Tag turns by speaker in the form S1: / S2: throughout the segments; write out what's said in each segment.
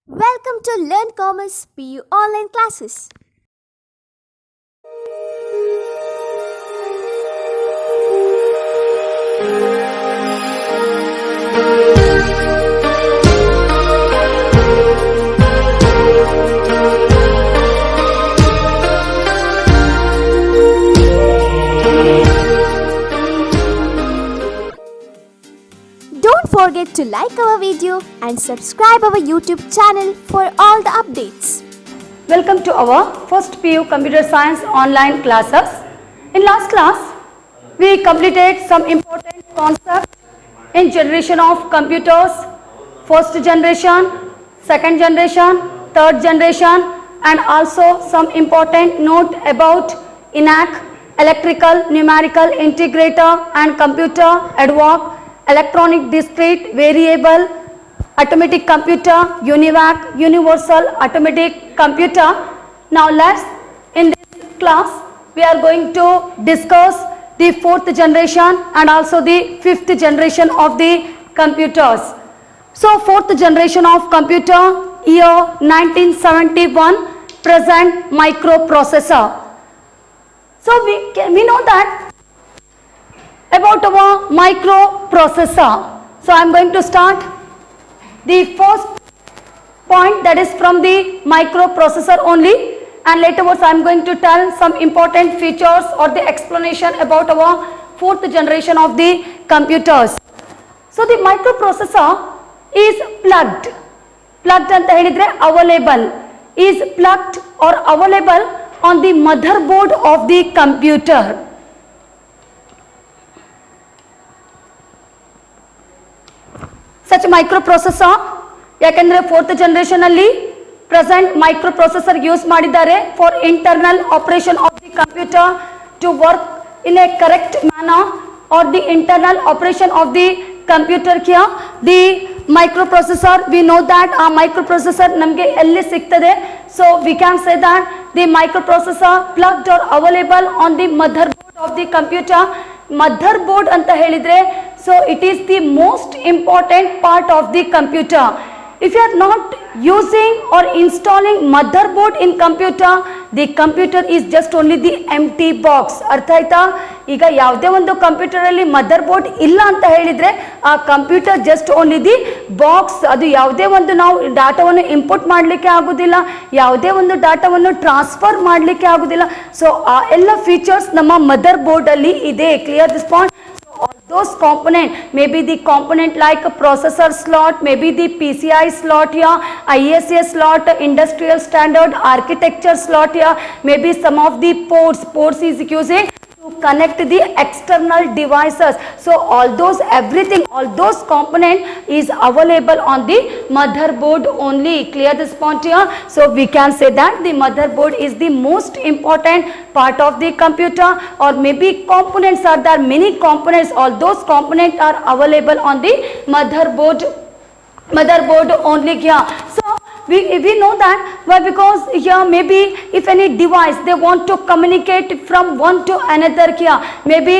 S1: Welcome to Learn Commerce PU online classes. Don't forget to like our video and subscribe our YouTube channel for all the updates.
S2: Welcome to our first PU Computer Science online classes. In last class, we completed some important concepts in generation of computers, first generation, second generation, third generation, and also some important note about ENIAC, electrical, numerical, integrator and computer, ADVOC, electronic discrete, variable, automatic computer, UNIVAC, universal automatic computer. Now let's, in this class, we are going to discuss the fourth generation and also the fifth generation of the computers. So fourth generation of computer, year 1971, present microprocessor. So we know that about our microprocessor. So I am going to start the first point, that is from the microprocessor only, and laterwards I am going to tell some important features or the explanation about our fourth generation of the computers. So the microprocessor is plugged ಅಂತ ಹೇಳಿದ್ರೆ available, is plugged or available on the motherboard of the computer. Such microprocessor, ಯಾಕಂದ್ರೆ fourth generation ಅಲ್ಲಿ present microprocessor use ಮಾಡಿದ್ದಾರೆ for internal operation of the computer to work in a correct manner, or the internal operation of the computer here. The microprocessor, we know that a microprocessor ನಮಗೆ ಎಲ್ಲಿ ಸಿಗ್ತದೆ, so we can say that the microprocessor plugged or available on the motherboard of the computer. Motherboard ಅಂತ ಹೇಳಿದ್ರೆ, so it is the most important part of the computer. If you are not using or installing motherboard in computer, the computer is just only the empty box. ಅರ್ಥ ಆಯ್ತಾ? ಈಗ ಯಾವುದೇ ಒಂದು computer ಅಲ್ಲಿ mother board ಇಲ್ಲ ಅಂತ ಹೇಳಿದ್ರೆ ಆ computer just only the box. ಅದು ಯಾವುದೇ ಒಂದು ನಾವು ಡಾಟಾವನ್ನು ಇಂಪುಟ್ ಮಾಡಲಿಕ್ಕೆ ಆಗುದಿಲ್ಲ, ಯಾವುದೇ ಒಂದು ಡಾಟಾವನ್ನು ಟ್ರಾನ್ಸ್ಫರ್ ಮಾಡಲಿಕ್ಕೆ ಆಗುದಿಲ್ಲ. ಸೊ ಆ ಎಲ್ಲ ಫೀಚರ್ಸ್ ನಮ್ಮ ಮದರ್ ಬೋರ್ಡ್ ಅಲ್ಲಿ ಇದೆ. Clear this point? All those component, maybe the component like a processor slot, maybe the PCI slot here, ISA slot, industrial standard architecture slot here, maybe some of the ports is using to connect the external devices. So all those, everything, all those component is available on the motherboard only. Clear this point here? So we can say that the motherboard is the most important part of the computer, or maybe components are there, many components, all those components are available on the motherboard only here. So we know that why, because here maybe if any device they want to communicate from one to another here, maybe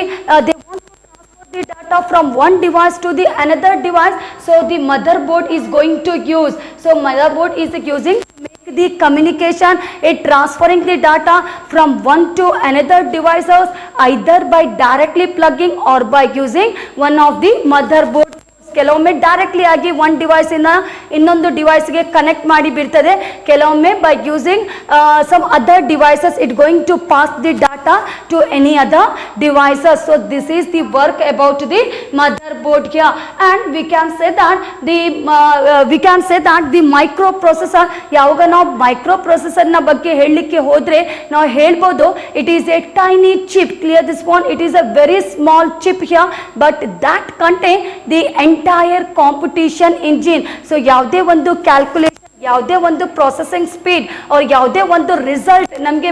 S2: they want to transfer the data from one device to the another device, so the motherboard is going to use. So motherboard is using to make the communication, it transferring the data from one to another devices, either by directly plugging or by using one of the motherboard. ಕೆಲವೊಮ್ಮೆ directly ಆಗಿ one device ಇಂದ ಇನ್ನೊಂದು ಡಿವೈಸ್ಗೆ connect ಮಾಡಿ ಬಿಡ್ತದೆ. ಕೆಲವೊಮ್ಮೆ by using some other devices it going to pass the data to any other devices. So this is the work about the motherboard here. And we can say that the microprocessor, ಯಾವಾಗ ನಾವು ಮೈಕ್ರೋ ಪ್ರೊಸೆಸರ್ನ ಬಗ್ಗೆ ಹೇಳಲಿಕ್ಕೆ ಹೋದ್ರೆ ನಾವು ಹೇಳ್ಬೋದು it is a tiny chip. Clear this point? It is a very small chip here, but that contain the entire competition engine. So ಯಾವುದೇ ಒಂದು ಕ್ಯಾಲ್ಕುಲೇಷನ್, ಯಾವುದೇ ಒಂದು ಪ್ರೊಸೆಸಿಂಗ್ ಸ್ಪೀಡ್ ಆರ್ ಯಾವುದೇ ಒಂದು ರಿಸಲ್ಟ್ ನಮಗೆ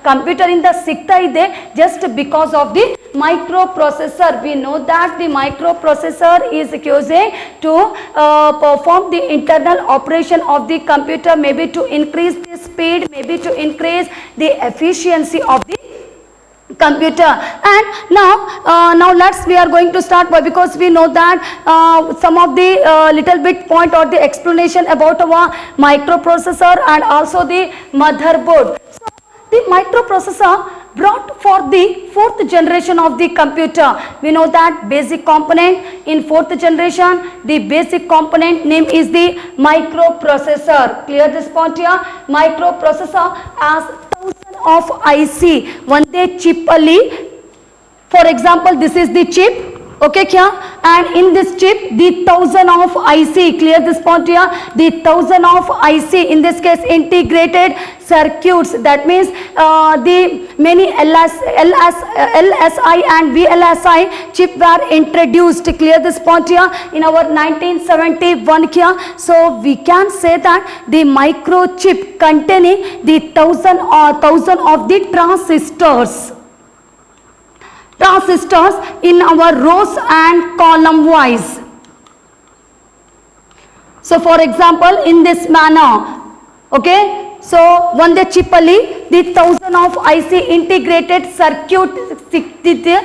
S2: ಕಂಪ್ಯೂಟರ್ ಇಂದ ಸಿಗ್ತಾ ಇದೆ just because of the microprocessor. We know that the microprocessor is using to perform the internal operation of the computer, maybe to increase the speed, maybe to increase the efficiency of the computer. And now we are going to start because we know that some of the little bit point or the explanation about our microprocessor and also the motherboard. So the microprocessor brought for the fourth generation of the computer. We know that basic component in fourth generation, the basic component name is the microprocessor. Clear this point here? Microprocessor as thousand of IC, one day chip ali. For example, this is the chip. Okay, kya? And in this chip, the thousand of IC, clear this point here, the thousand of IC, in this case integrated circuits, that means the many LSI and VLSI chip were introduced, clear this point here, in our 1971 here. So we can say that the microchip containing the thousand of the transistors in our rows and column wise. So for example, in this manner, okay, so one day chip ali, the thousand of IC integrated circuit sikkide.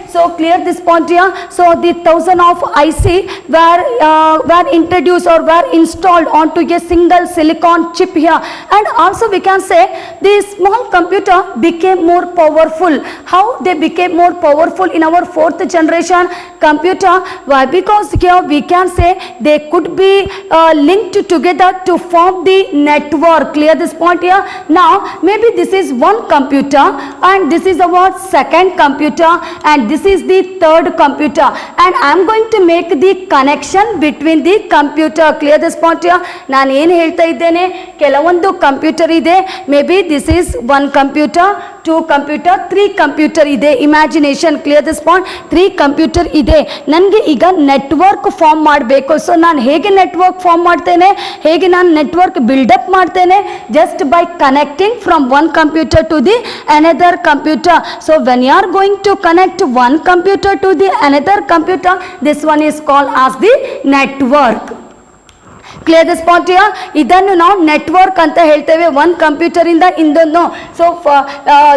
S2: So clear this point here. So the thousand of IC were introduced or were installed onto a single silicon chip here. And also we can say the small computer became more powerful. How they became more powerful in our fourth generation computer? Why? Because here we can say they could be linked together to form the network. Clear this point here. Now maybe this is one computer and this is our second computer and this is the third computer, and I am going to make the connection between the computer. Clear this point here. ನಾನು ಏನು ಹೇಳ್ತಾ ಇದ್ದೇನೆ, ಕೆಲವೊಂದು computer ಇದೆ, may be this is one computer, 2 computer, 3 computer ಇದೆ. Imagination. Clear this point. 3 computer ಇದೆ. ನನಗೆ ಈಗ ನೆಟ್ವರ್ಕ್ ಫಾರ್ಮ್ ಮಾಡಬೇಕು. ಸೊ ನಾನು ಹೇಗೆ ನೆಟ್ವರ್ಕ್ ಫಾರ್ಮ್ ಮಾಡ್ತೇನೆ, ಹೇಗೆ ನಾನು ನೆಟ್ವರ್ಕ್ ಬಿಲ್ಡಪ್ ಮಾಡ್ತೇನೆ? Just by connecting from one computer to the another computer. So when you are going to connect one computer to the another computer, this one is called as the network. Clear this point here. ಇದನ್ನು ನಾವು network ಅಂತ ಹೇಳ್ತೇವೆ, one computer ಇಂದ ಇನ್ನೊಂದು. So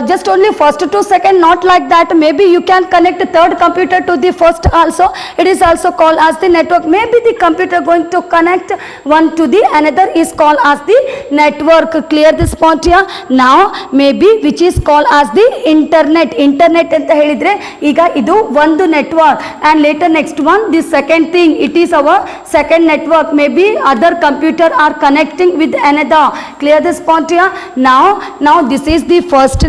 S2: just only first 2 seconds, not like that. Maybe you can connect third computer to the first also. It is also called as the network. Maybe the computer going to connect one to the another is called as the network. Clear this point here. Now maybe which is called as the internet. Internet ಅಂತ ಹೇಳಿದ್ರೆ ಈಗ ಇದು ಒಂದು network, and later next one, the second thing, it is our second network. Maybe other computer are connecting with another. Clear this point here. Now this is the first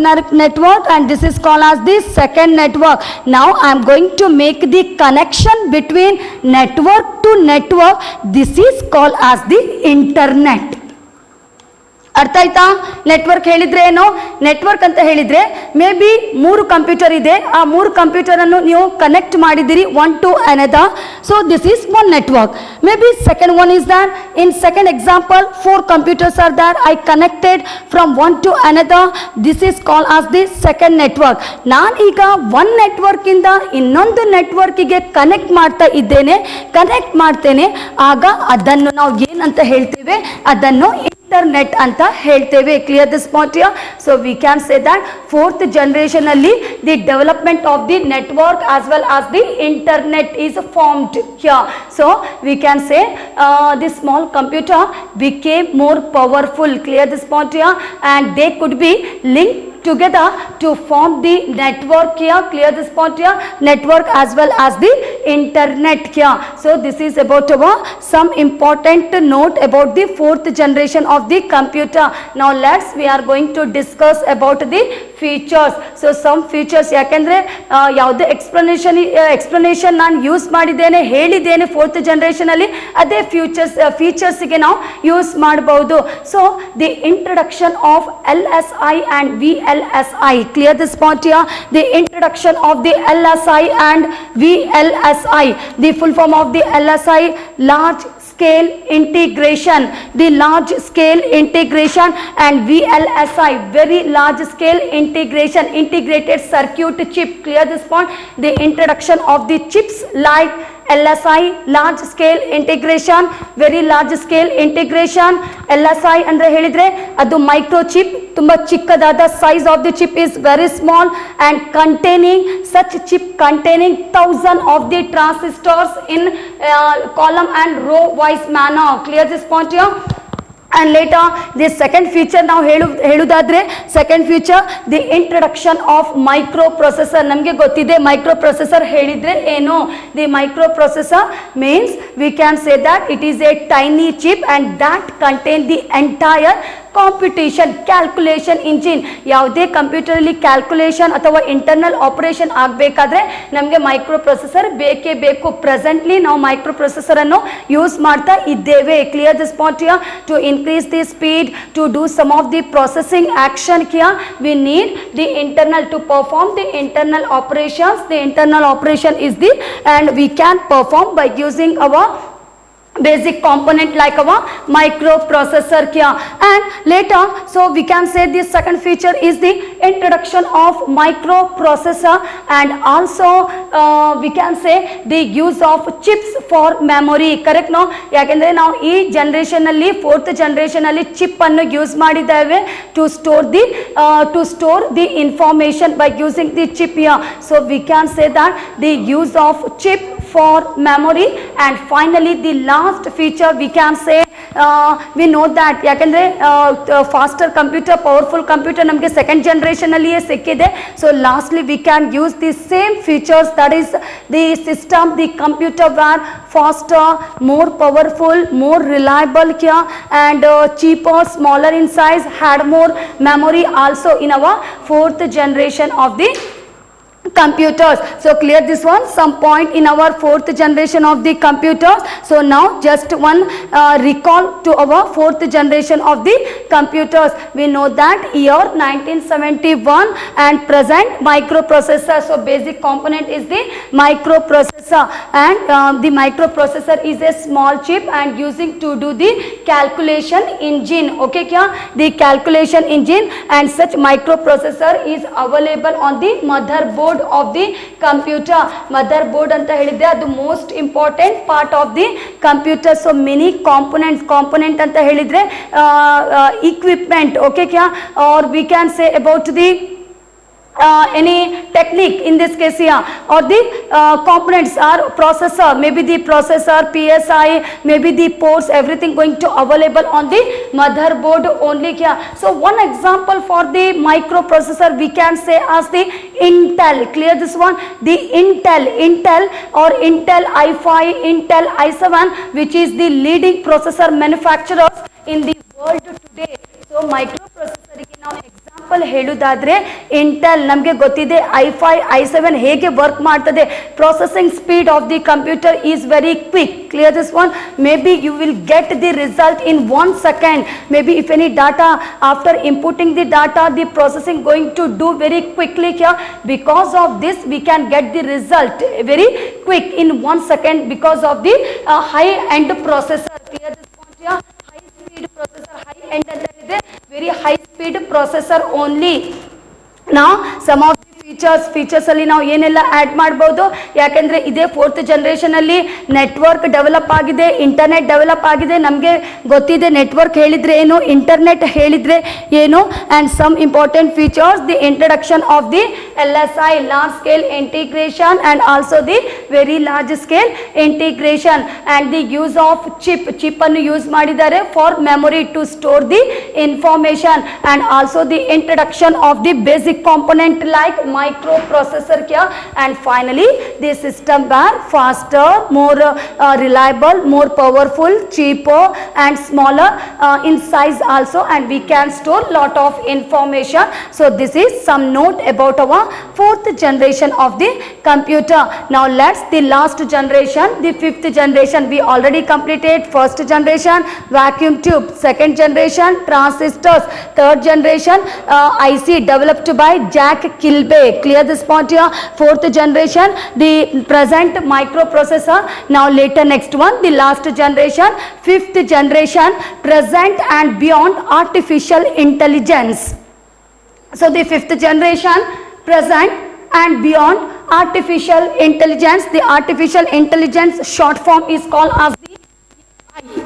S2: network and this is called as the second network. Now I am going to make the connection between network to network. This is called as the internet. ಅರ್ಥ ಆಯ್ತಾ? Network ಹೇಳಿದ್ರೆ ಏನು? Network ಅಂತ ಹೇಳಿದ್ರೆ may be 3 computer ಇದೆ, ಆ 3 computer ಅನ್ನು ನೀವು ಕನೆಕ್ಟ್ ಮಾಡಿದಿರಿ one to another. So this is one network. Maybe second one is that in second example 4 computers are there, I connected from one to another. This is called as the second network. ನಾನು ಈಗ one network ಇಂದ ಇನ್ನೊಂದು ನೆಟ್ವರ್ಕಿಗೆ connect ಮಾಡ್ತೇನೆ, ಆಗ ಅದನ್ನು ನಾವು ಏನಂತ ಹೇಳ್ತೇವೆ? ಅದನ್ನು internet ಅಂತ ಹೇಳ್ತೇವೆ. Clear this point here. So we can say that fourth generation ಅಲ್ಲಿ the development of the network as well as the internet is formed here. So we can say the small computer became more powerful. Clear this point here. and they could be linked together to form the network here. Clear this point here. Network as well as the internet here. So this is about some important note about the fourth generation of the computer. Now we are going to discuss about the features. So some features, ಯಾಕಂದ್ರೆ ಯಾವುದೇ explanation ನಾನು use ಮಾಡಿದ್ದೇನೆ, ಹೇಳಿದ್ದೇನೆ fourth generation ಅಲ್ಲಿ, ಅದೇ ಫೀಚರ್ಸ್ಗೆ ನಾವು use ಮಾಡಬಹುದು. So the introduction of LSI and VLSI. Clear this point here. The introduction of the LSI and VLSI. The full form of the LSI, large scale integration. The large scale integration, and VLSI, very large scale integration, integrated circuit chip. Clear this point. The introduction of the chips like LSI, large scale integration, very large scale integration. LSI ಅಂದ್ರೆ ಹೇಳಿದ್ರೆ ಅದು micro chip, ತುಂಬಾ ಚಿಕ್ಕದಾದ size of the chip is very small and containing such chip containing thousands of the transistors in column and row wise manner. Clear this point here? And later the second feature ನಾವು ಹೇಳುವುದಾದ್ರೆ second feature the introduction of microprocessor. ನಮಗೆ ಗೊತ್ತಿದೆ microprocessor ಹೇಳಿದ್ರೆ ಏನು. The microprocessor means we can say that it is a tiny chip and that contain the entire competition calculation engine. ಯಾವುದೇ computer ಅಲ್ಲಿ calculation ಅಥವಾ internal operation ಆಗಬೇಕಾದ್ರೆ ನಮಗೆ micro processor ಬೇಕೇ ಬೇಕು. ಪ್ರೆಸೆಂಟ್ಲಿ ನಾವು ಮೈಕ್ರೋ ಪ್ರೊಸೆಸರ್ ಅನ್ನು ಯೂಸ್ ಮಾಡ್ತಾ ಇದ್ದೇವೆ. Clear this point here. To increase the speed, to do some of the processing action here we need the internal to perform the internal operations. The internal operation is the and we can perform by using our basic component like our microprocessor here. And later so we can say this second feature is the introduction of microprocessor and also we can say the use of chips for memory. Correct no? ಯಾಕೆಂದ್ರೆ ನಾವು ಈ generation ಅಲ್ಲಿ fourth generation ಅಲ್ಲಿ chip ಅನ್ನು use ಮಾಡಿದ್ದೇವೆ to store the information by using the chip here. So we can say that the use of chip for memory. And finally the last feature we can say we know that ಯಾಕಂದ್ರೆ faster computer, powerful computer ನಮಗೆ second generation ಅಲ್ಲಿಯೇ ಸಿಕ್ಕಿದೆ. So lastly we can use the same features, that is the system, the computer were faster, more powerful, more reliable here and cheaper, smaller in size, had more memory also in our fourth generation of the computers. So clear this one, some point in our fourth generation of the computers. So now just one recall to our fourth generation of the computers. We know that year 1971 and present microprocessor. So basic component is the microprocessor and the microprocessor is a small chip and using to do the calculation engine. Okay kya? The calculation engine and such microprocessor is available on the motherboard of the computer. Motherboard anta helidre adu most important part of the computer. So many component anta helidre equipment. Okay kya? Or we can say about the any technique in this case here, or the components are processor, maybe the processor, PSI, maybe the ports, everything going to available on the motherboard only here. So one example for the microprocessor we can say as the Intel. Clear this one, the Intel or Intel i5, Intel i7, which is the leading processor manufacturers in the world today. So microprocessor ಗೆ ನಾವು example ಹೇಳುವುದಾದ್ರೆ Intel ನಮಗೆ ಗೊತ್ತಿದೆ i5 i7 ಹೇಗೆ work ಮಾಡ್ತದೆ. Processing speed of the computer is very quick. Clear this one. Maybe you will get the result in 1 second. Maybe if any data after inputting the data the processing going to do very quickly here. Because of this we can get the result very quick in 1 second because of the high end processor. Clear this point here. High speed processor, high end ಅಂತ ಇದೆ, very high speed processor only. Now some of features ಅಲ್ಲಿ ನಾವು ಏನೆಲ್ಲ add ಮಾಡಬಹುದು, ಯಾಕೆಂದ್ರೆ ಇದೇ fourth generation ಅಲ್ಲಿ network develop ಆಗಿದೆ, ಇಂಟರ್ನೆಟ್ ಡೆವಲಪ್ ಆಗಿದೆ. ನಮಗೆ ಗೊತ್ತಿದೆ ನೆಟ್ವರ್ಕ್ ಹೇಳಿದ್ರೆ ಏನು, ಇಂಟರ್ನೆಟ್ ಹೇಳಿದ್ರೆ ಏನು. And some important features, the introduction of the LSI, large scale integration and also the very large scale integration and the use of chip ಅನ್ನು ಯೂಸ್ ಮಾಡಿದ್ದಾರೆ for memory to store the information and also the introduction of the basic component like microprocessor kya. And finally the system were faster, more reliable, more powerful, cheaper and smaller in size also, and we can store lot of information. So this is some note about our fourth generation of the computer. Now let's the last generation, the fifth generation. We already completed first generation vacuum tube, second generation transistors, third generation IC developed by Jack Kilby. Clear this point here. Fourth generation the present microprocessor. Now later next one the last generation, fifth generation present and beyond artificial intelligence. So the fifth generation present and beyond artificial intelligence. The artificial intelligence short form is called as the AI.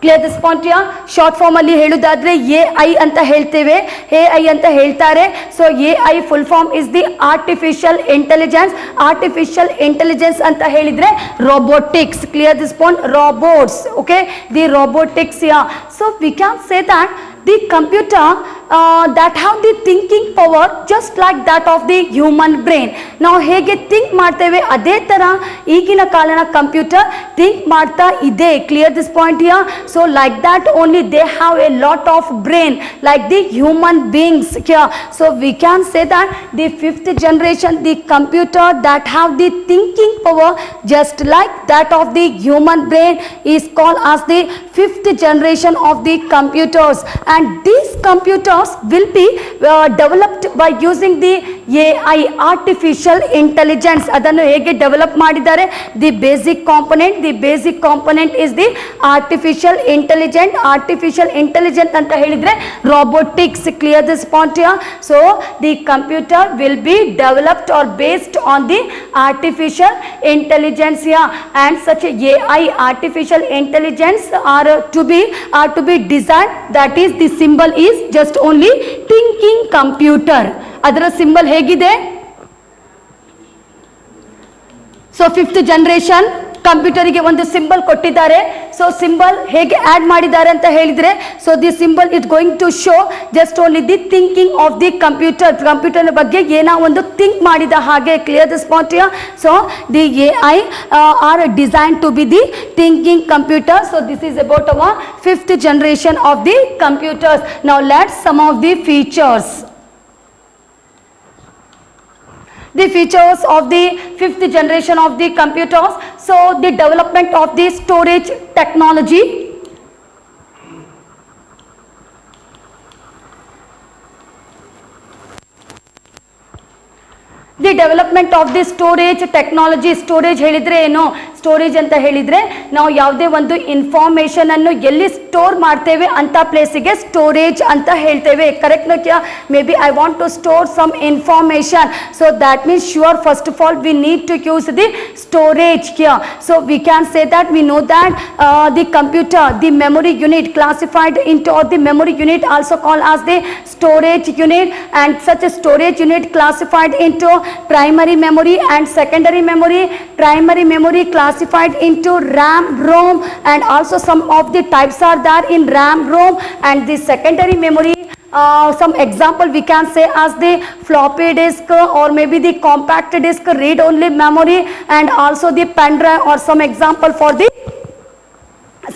S2: Clear this point ಯಾ short form ಅಲ್ಲಿ ಹೇಳುವುದಾದ್ರೆ AI ಅಂತ ಹೇಳ್ತೇವೆ, AI ಅಂತ ಹೇಳ್ತಾರೆ. So AI full form is the artificial intelligence. Artificial intelligence ಅಂತ ಹೇಳಿದ್ರೆ robotics. Clear this point, robots. Okay, the robotics. Yeah, so we can say that the computer that have the thinking power just like that of the human brain. ನಾವು ಹೇಗೆ think ಮಾಡ್ತೇವೆ ಅದೇ ತರ ಈಗಿನ ಕಾಲನ computer think ಮಾಡ್ತಾ ಇದೆ. Clear this point here. So like that only they have A lot of brain like the human beings here. So we can say that the fifth generation the computer that have the thinking power just like that of the human brain is called as the fifth generation of the computers, and these computers will be developed by using the AI, artificial intelligence. adannu hege develop madidare, the basic component is the artificial intelligence. artificial intelligence anta helidre robotics. clear this point here. So the computer will be developed or based on the artificial intelligence here, and such AI, artificial intelligence are to be designed. That is, the symbol is just only thinking computer. ಅದರ symbol ಹೇಗಿದೆ? So fifth generation ಕಂಪ್ಯೂಟರಿಗೆ ಒಂದು symbol ಕೊಟ್ಟಿದ್ದಾರೆ. So symbol ಹೇಗೆ add ಮಾಡಿದ್ದಾರೆ ಅಂತ ಹೇಳಿದ್ರೆ, so the symbol it going to show just only the thinking of the computer ಬಗ್ಗೆ ಏನೋ ಒಂದು ಥಿಂಕ್ ಮಾಡಿದ ಹಾಗೆ. Clear this point here. So the AI are design to be the thinking computer. So this is about our fifth generation of the computers. Now let's some of the features. The features of the fifth generation of the computers. So the development of the storage technology, the development of the storage technology. Storage ಹೇಳಿದ್ರೆ ಏನು? Storage ಅಂತ ಹೇಳಿದ್ರೆ ನಾವು ಯಾವುದೇ ಒಂದು information ಅನ್ನು ಎಲ್ಲಿ store ಮಾಡ್ತೇವೆ ಅಂತ ಪ್ಲೇಸಿಗೆ ಸ್ಟೋರೇಜ್ ಅಂತ ಹೇಳ್ತೇವೆ. ಕರೆಕ್ಟ್ ನಾ? Maybe I want to store some information. So that means sure first of all we need to use the storage here. So we can say that we know that the computer, the memory unit classified into, or the memory unit also called as the storage unit, and such a storage unit classified into primary memory and secondary memory. Primary memory classified into RAM, ROM, and also some of the types are there in RAM, ROM, and the secondary memory. Some example we can say as the floppy disk, or maybe the compact disk, read only memory, and also the pen drive, or some example for the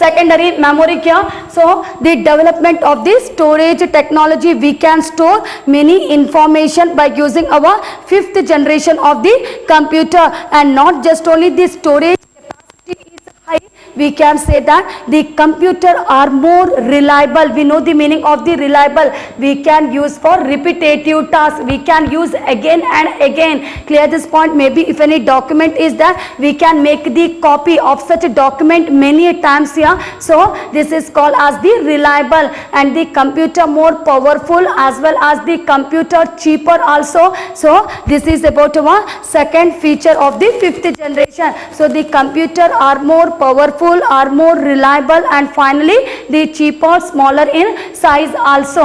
S2: secondary memory here. So the development of the storage technology, we can store many information by using our fifth generation of the computer, and not just only the storage capacity is high, we can say that the computer are more reliable. We know the meaning of the reliable. We can use for repetitive tasks. We can use again and again. Clear this point? Maybe if any document is there, we can make the copy of such a document many times here. So this is called as the reliable, and the computer more powerful, as well as the computer cheaper also. So this is about our second feature of the fifth generation. So the computer are more powerful, are more reliable, and finally the cheaper, smaller in size also.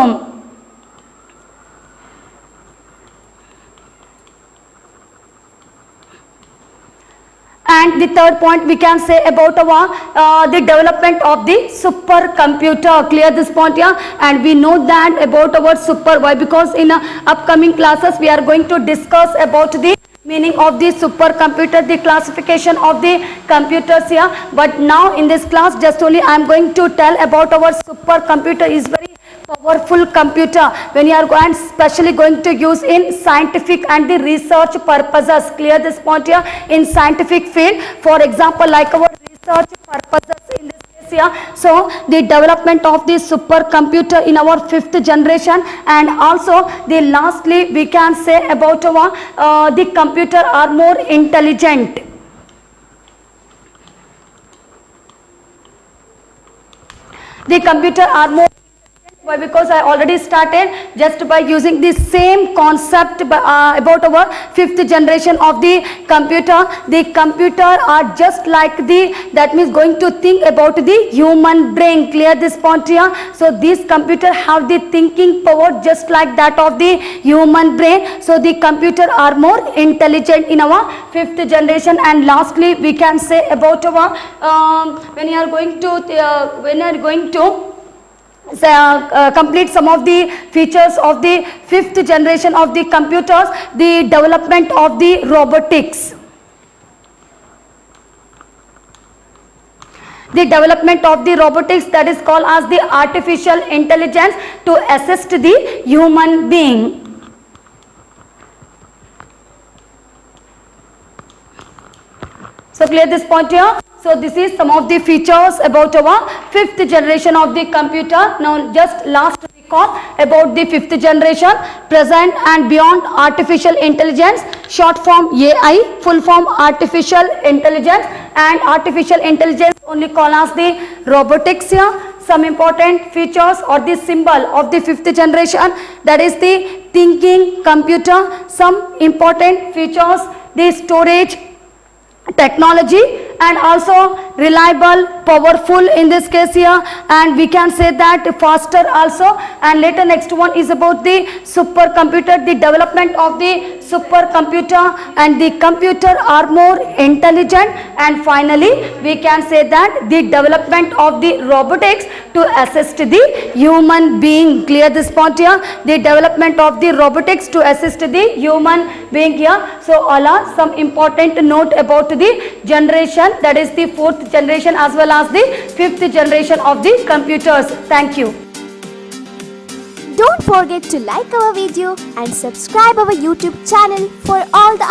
S2: And the third point we can say about our the development of the supercomputer. Clear this point here? And we know that about our super. Why? Because in upcoming classes we are going to discuss about the meaning of the supercomputer, the classification of the computers here. But now in this class just only I am going to tell about our supercomputer. Is very powerful computer when you are going, especially going to use in scientific and the research purposes. Clear this point here? In scientific field, for example, like our research purposes in this case here. So the development of the supercomputer in our fifth generation, and also the lastly we can say about our the computer are more intelligent. The computer are more Why? Because I already started just by using the same concept about our fifth generation of the computer. The computer are just like that means going to think about the human brain. Clear this point here? So this computer have the thinking power just like that of the human brain. So the computer are more intelligent in our fifth generation. And lastly, we can say about our when you are going to complete some of the features of the fifth generation of the computers, the development of the robotics. The development of the robotics, that is called as the artificial intelligence to assist the human being. So clear this point here? So this is some of the features about our fifth generation of the computer. Now just last recall about the fifth generation, present and beyond artificial intelligence, short form AI, full form artificial intelligence, and artificial intelligence only called as the robotics here. Some important features or the symbol of the fifth generation, that is the thinking computer. Some important features, the storage technology, and also reliable, powerful in this case here, and we can say that faster also. And later next one is about the supercomputer, the development of the supercomputer, and the computer are more intelligent. And finally we can say that the development of the robotics to assist the human being. Clear this point here? The development of the robotics to assist the human being here. So all are some important note about the generation, that is the fourth generation as well as the fifth generation of the computers. Thank you.
S1: Don't forget to like our video and subscribe our YouTube channel for all the